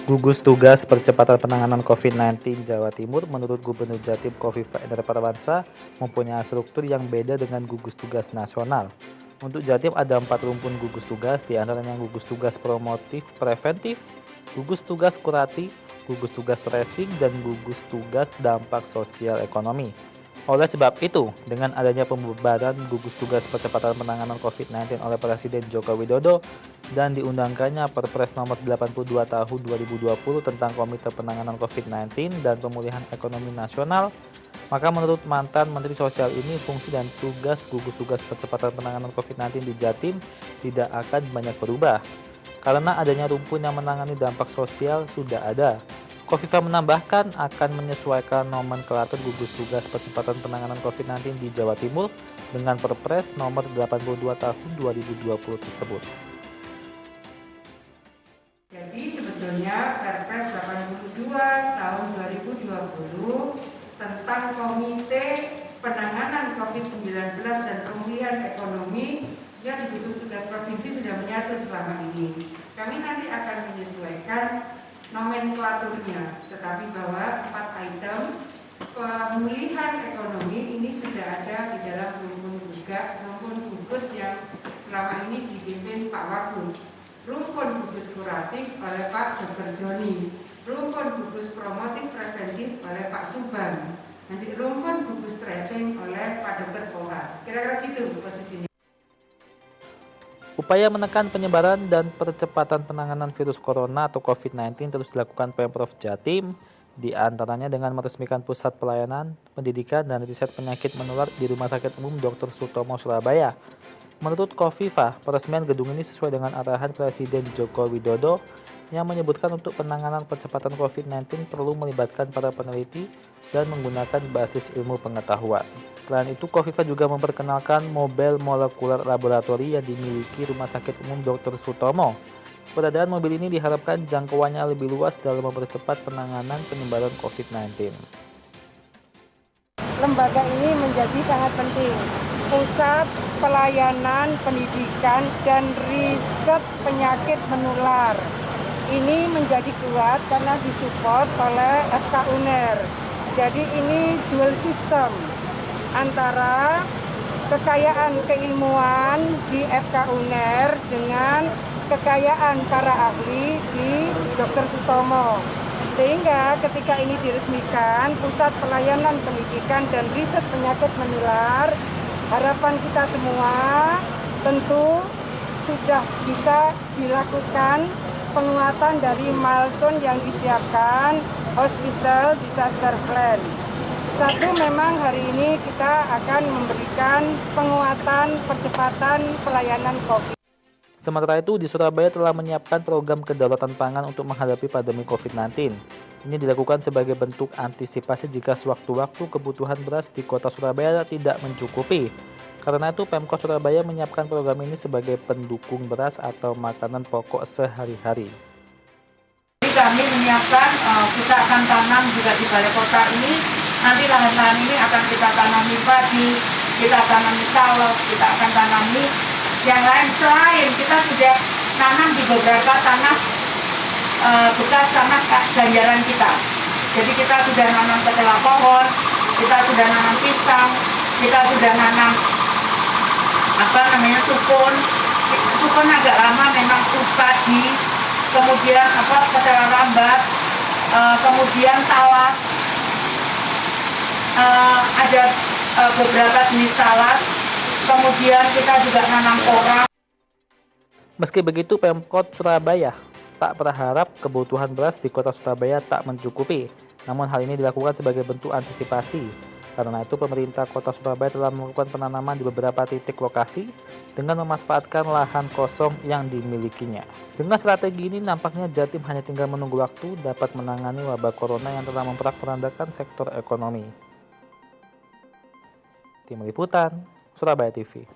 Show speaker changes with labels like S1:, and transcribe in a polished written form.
S1: Gugus Tugas Percepatan Penanganan COVID-19 Jawa Timur menurut Gubernur Jatim Khofifah Indar Parawansa mempunyai struktur yang beda dengan gugus tugas nasional. Untuk Jatim ada 4 rumpun gugus tugas, di antaranya gugus tugas promotif preventif, gugus tugas kuratif, gugus tugas tracing, dan gugus tugas dampak sosial ekonomi. Oleh sebab itu, dengan adanya pembubaran gugus tugas percepatan penanganan COVID-19 oleh Presiden Joko Widodo dan diundangkannya Perpres nomor 82 tahun 2020 tentang Komite Penanganan COVID-19 dan Pemulihan Ekonomi Nasional, maka menurut mantan Menteri Sosial ini fungsi dan tugas gugus tugas percepatan penanganan COVID-19 di Jatim tidak akan banyak berubah. Karena adanya rumpun yang menangani dampak sosial sudah ada. Khofifah menambahkan akan menyesuaikan nomenklatur gugus tugas percepatan penanganan COVID-19 di Jawa Timur dengan Perpres nomor 82 tahun 2020 tersebut.
S2: Jadi sebetulnya Perpres 82 tahun 2020 tentang Komite Penanganan COVID-19 dan Pemulihan Ekonomi yang di gugus tugas provinsi sudah mengatur selama ini. Kami nanti akan menyesuaikan nomenklaturnya, tetapi bahwa 4 item pemulihan ekonomi ini sudah ada di dalam rumpun gugus yang selama ini dipimpin Pak Wagub, rumpun gugus kuratif oleh Pak Dr. Joni, rumpun gugus promotif preventif oleh Pak Subang, nanti rumpun gugus tracing oleh Pak Dr. Kohar. Kira-kira gitu posisinya.
S1: Upaya menekan penyebaran dan percepatan penanganan virus corona atau COVID-19 terus dilakukan Pemprov Jatim, di antaranya dengan meresmikan Pusat Pelayanan, Pendidikan, dan Riset Penyakit Menular di Rumah Sakit Umum Dr. Sutomo, Surabaya. Menurut Khofifah, peresmian gedung ini sesuai dengan arahan Presiden Joko Widodo yang menyebutkan untuk penanganan percepatan COVID-19 perlu melibatkan para peneliti dan menggunakan basis ilmu pengetahuan. Selain itu, Khofifah juga memperkenalkan mobil molekuler laboratori yang dimiliki Rumah Sakit Umum Dr. Sutomo. Keberadaan mobil ini diharapkan jangkauannya lebih luas dalam mempercepat penanganan penyebaran COVID-19.
S3: Lembaga ini menjadi sangat penting. Pusat Pelayanan Pendidikan dan Riset Penyakit Menular. Ini menjadi kuat karena disupport oleh FK UNER. Jadi ini dual system antara kekayaan keilmuan di FK UNER dengan kekayaan para ahli di Dr. Sutomo. Sehingga ketika ini diresmikan Pusat Pelayanan Pendidikan dan Riset Penyakit Menular, harapan kita semua tentu sudah bisa dilakukan penguatan dari milestone yang disiapkan Hospital Disaster Plan. Satu, memang hari ini kita akan memberikan penguatan percepatan pelayanan COVID.
S1: Sementara itu, di Surabaya telah menyiapkan program kedaulatan pangan untuk menghadapi pandemi COVID-19. Ini dilakukan sebagai bentuk antisipasi jika sewaktu-waktu kebutuhan beras di kota Surabaya tidak mencukupi. Karena itu, Pemkot Surabaya menyiapkan program ini sebagai pendukung beras atau makanan pokok sehari-hari.
S2: Kami menyiapkan, kita akan tanam juga di balai kota ini. Nanti lahan-lahan ini akan kita tanami padi, kita tanami salak, kita akan tanami yang lain. Selain kita sudah tanam di beberapa tanah bekas tanah ganjaran kita. Jadi kita sudah nanam ketela pohon, kita sudah nanam pisang, kita sudah nanam sukun agak lama memang padi, kemudian ketela rambat, kemudian talas, ada beberapa jenis talas, kemudian kita juga nanam orang.
S1: Meski begitu, Pemkot Surabaya tak berharap kebutuhan beras di kota Surabaya tak mencukupi. Namun hal ini dilakukan sebagai bentuk antisipasi. Karena itu, pemerintah kota Surabaya telah melakukan penanaman di beberapa titik lokasi dengan memanfaatkan lahan kosong yang dimilikinya. Dengan strategi ini, nampaknya Jatim hanya tinggal menunggu waktu dapat menangani wabah corona yang telah memporak-porandakan sektor ekonomi. Tim Liputan, Surabaya TV.